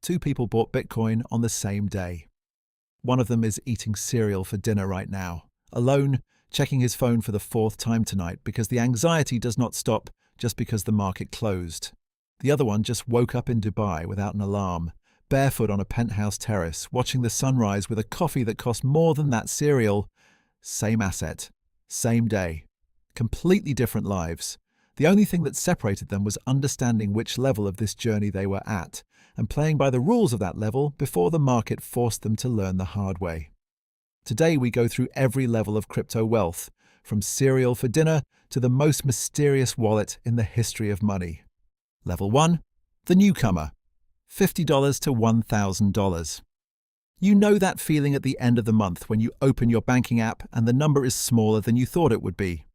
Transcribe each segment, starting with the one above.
two people bought Bitcoin on the same day. One of them is eating cereal for dinner right now, alone, checking his phone for the fourth time tonight because the anxiety does not stop just because the market closed. The other one just woke up in Dubai without an alarm, barefoot on a penthouse terrace, watching the sunrise with a coffee that cost more than that cereal. Same asset, same day, completely different lives. The only thing that separated them was understanding which level of this journey they were at and playing by the rules of that level before the market forced them to learn the hard way. Today we go through every level of crypto wealth, from cereal for dinner to the most mysterious wallet in the history of money. Level 1, the Newcomer, $50 to $1,000. You know that feeling at the end of the month when you open your banking app and the number is smaller than you thought it would be.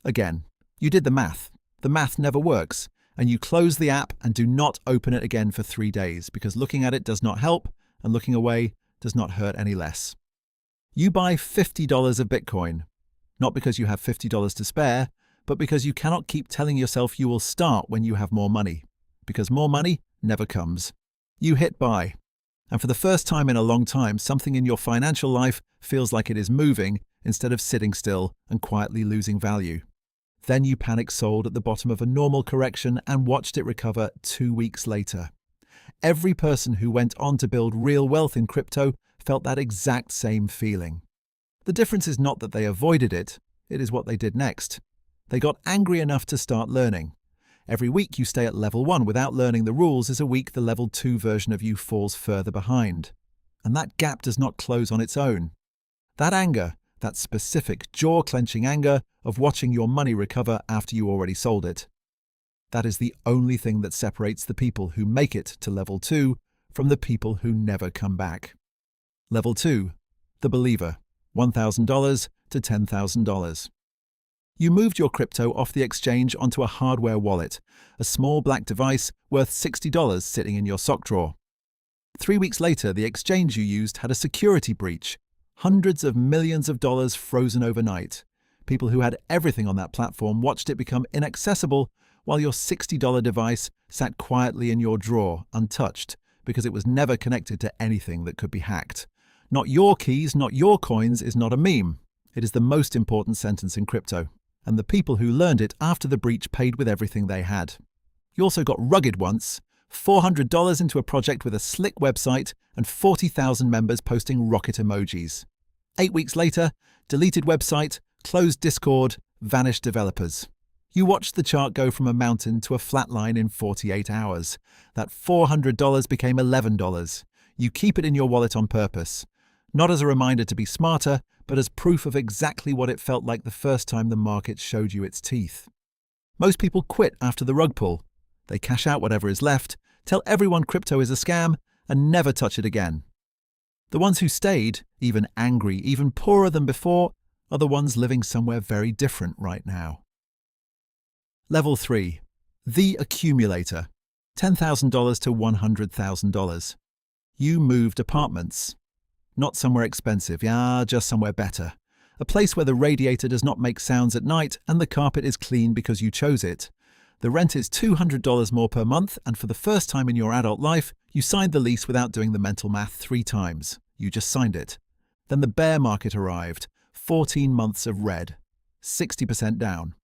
Again, you did the math. The math never works, and you close the app and do not open it again for 3 days because looking at it does not help and looking away does not hurt any less. You buy $50 of Bitcoin, not because you have $50 to spare, but because you cannot keep telling yourself you will start when you have more money, because more money never comes. You hit buy, and for the first time in a long time, something in your financial life feels like it is moving instead of sitting still and quietly losing value. Then you panic sold at the bottom of a normal correction and watched it recover 2 weeks later. Every person who went on to build real wealth in crypto felt that exact same feeling. The difference is not that they avoided it, it is what they did next. They got angry enough to start learning. Every week you stay at level 1 without learning the rules is a week the level 2 version of you falls further behind. And that gap does not close on its own. That anger, that specific jaw-clenching anger of watching your money recover after you already sold it. That is the only thing that separates the people who make it to level 2 from the people who never come back. Level 2, the believer, $1,000 to $10,000. You moved your crypto off the exchange onto a hardware wallet, a small black device worth $60 sitting in your sock drawer. 3 weeks later, the exchange you used had a security breach. Hundreds of millions of dollars frozen overnight. People who had everything on that platform watched it become inaccessible while your $60 device sat quietly in your drawer, untouched, because it was never connected to anything that could be hacked. Not your keys, not your coins is not a meme. It is the most important sentence in crypto, and the people who learned it after the breach paid with everything they had. You also got rugged once, $400 into a project with a slick website and 40,000 members posting rocket emojis. 8 weeks later, deleted website, closed Discord, vanished developers. You watched the chart go from a mountain to a flat line in 48 hours. That $400 became $11. You keep it in your wallet on purpose, not as a reminder to be smarter, but as proof of exactly what it felt like the first time the market showed you its teeth. Most people quit after the rug pull. They cash out whatever is left, tell everyone crypto is a scam, and never touch it again. The ones who stayed, even angry, even poorer than before, are the ones living somewhere very different right now. Level 3. The Accumulator. $10,000 to $100,000. You moved apartments. Not somewhere expensive, just somewhere better. A place where the radiator does not make sounds at night and the carpet is clean because you chose it. The rent is $200 more per month, and for the first time in your adult life, you signed the lease without doing the mental math 3 times. You just signed it. Then the bear market arrived. 14 months of red. 60% down.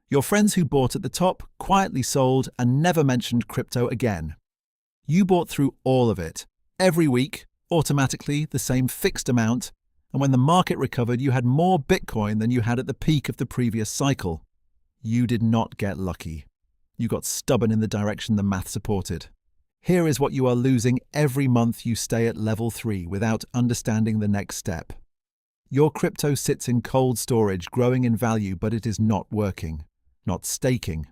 Your friends who bought at the top quietly sold and never mentioned crypto again. You bought through all of it. Every week, automatically, the same fixed amount, and when the market recovered, you had more Bitcoin than you had at the peak of the previous cycle. You did not get lucky. You got stubborn in the direction the math supported. Here is what you are losing every month you stay at level 3 without understanding the next step. Your crypto sits in cold storage, growing in value, but it is not working, not staking,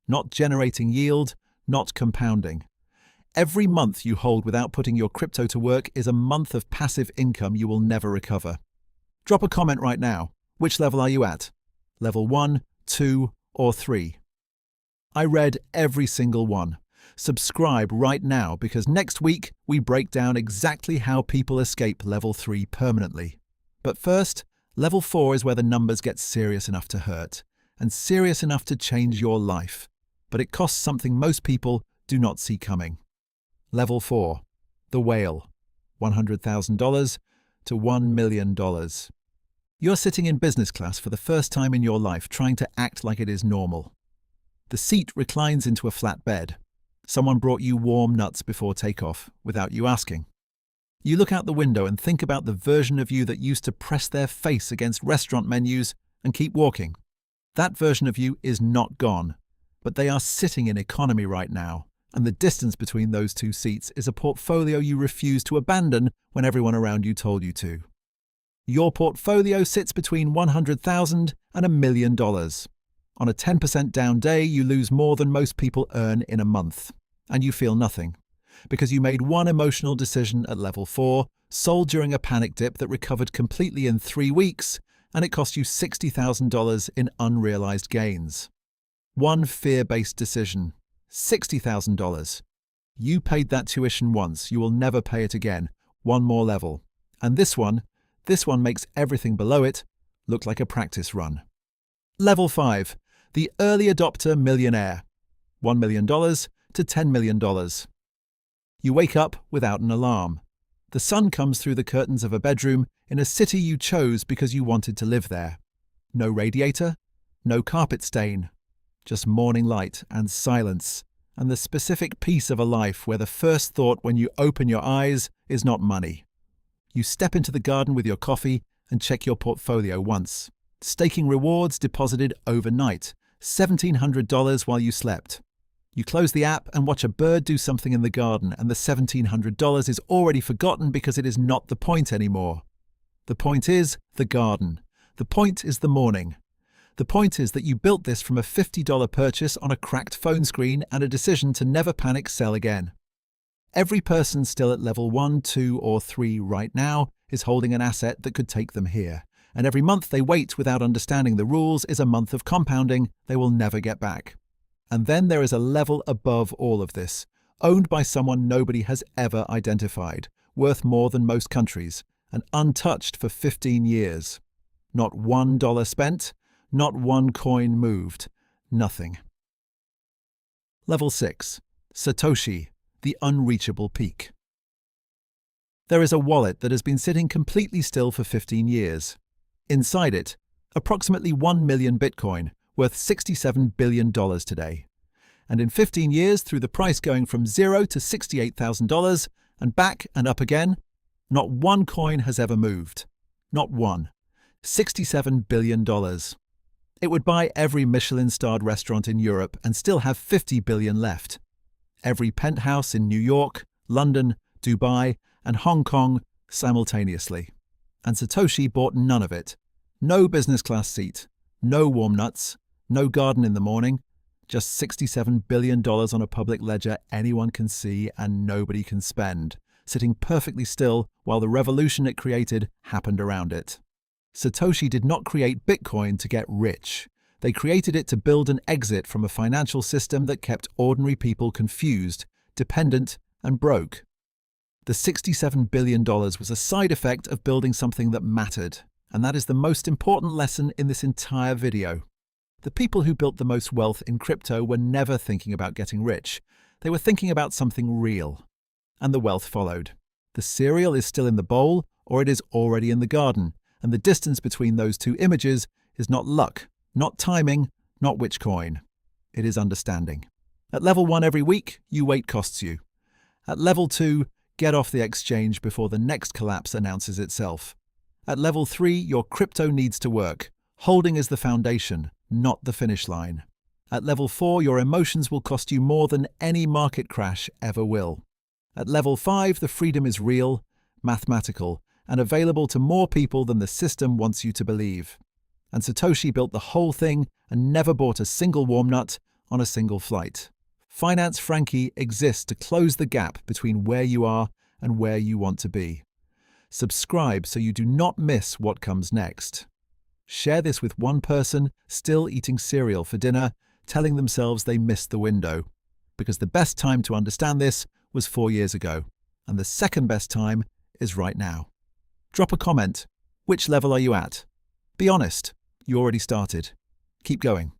not generating yield, not compounding. Every month you hold without putting your crypto to work is a month of passive income you will never recover. Drop a comment right now. Which level are you at? Level 1, 2, or 3? I read every single one. Subscribe right now because next week we break down exactly how people escape level 3 permanently. But first, level 4 is where the numbers get serious enough to hurt and serious enough to change your life. But it costs something most people do not see coming. Level 4. The whale, $100,000 to $1 million. You're sitting in business class for the first time in your life trying to act like it is normal. The seat reclines into a flat bed. Someone brought you warm nuts before takeoff, without you asking. You look out the window and think about the version of you that used to press their face against restaurant menus and keep walking. That version of you is not gone, but they are sitting in economy right now, and the distance between those two seats is a portfolio you refuse to abandon when everyone around you told you to. Your portfolio sits between $100,000 and $1 million. On a 10% down day, you lose more than most people earn in a month, and you feel nothing, because you made one emotional decision at level 4, sold during a panic dip that recovered completely in 3 weeks, and it cost you $60,000 in unrealized gains. One fear-based decision, $60,000. You paid that tuition once, you will never pay it again. One more level. And this one makes everything below it look like a practice run. Level 5, the early adopter millionaire, $1 million to $10 million. You wake up without an alarm. The sun comes through the curtains of a bedroom in a city you chose because you wanted to live there. No radiator, no carpet stain, just morning light and silence, and the specific peace of a life where the first thought when you open your eyes is not money. You step into the garden with your coffee and check your portfolio once. Staking rewards deposited overnight, $1,700 while you slept. You close the app and watch a bird do something in the garden, and the $1,700 is already forgotten because it is not the point anymore. The point is the garden. The point is the morning. The point is that you built this from a $50 purchase on a cracked phone screen and a decision to never panic sell again. Every person still at level 1, 2, or 3 right now is holding an asset that could take them here, and every month they wait without understanding the rules is a month of compounding they will never get back. And then there is a level above all of this, owned by someone nobody has ever identified, worth more than most countries, and untouched for 15 years. Not $1 spent, not one coin moved, nothing. Level 6, Satoshi, the unreachable peak. There is a wallet that has been sitting completely still for 15 years. Inside it, approximately 1 million Bitcoin, worth $67 billion today. And in 15 years, through the price going from $0 to $68,000 and back and up again, not one coin has ever moved. Not one. $67 billion. It would buy every Michelin-starred restaurant in Europe and still have 50 billion left. Every penthouse in New York, London, Dubai, and Hong Kong simultaneously. And Satoshi bought none of it. No business class seat, no warm nuts, no garden in the morning, just $67 billion on a public ledger anyone can see and nobody can spend, sitting perfectly still while the revolution it created happened around it. Satoshi did not create Bitcoin to get rich. They created it to build an exit from a financial system that kept ordinary people confused, dependent, and broke. The $67 billion was a side effect of building something that mattered, and that is the most important lesson in this entire video. The people who built the most wealth in crypto were never thinking about getting rich. They were thinking about something real. And the wealth followed. The cereal is still in the bowl, or it is already in the garden, and the distance between those two images is not luck, not timing, not which coin. It is understanding. At level 1 every week, you wait costs you. At level 2, get off the exchange before the next collapse announces itself. At level 3, your crypto needs to work. Holding is the foundation, not the finish line. At level 4, your emotions will cost you more than any market crash ever will. At level 5, the freedom is real, mathematical, and available to more people than the system wants you to believe. And Satoshi built the whole thing and never bought a single warm nut on a single flight. Finance Franky exists to close the gap between where you are and where you want to be. Subscribe so you do not miss what comes next. Share this with one person still eating cereal for dinner, telling themselves they missed the window. Because the best time to understand this was 4 years ago, and the second best time is right now. Drop a comment. Which level are you at? Be honest. You already started. Keep going.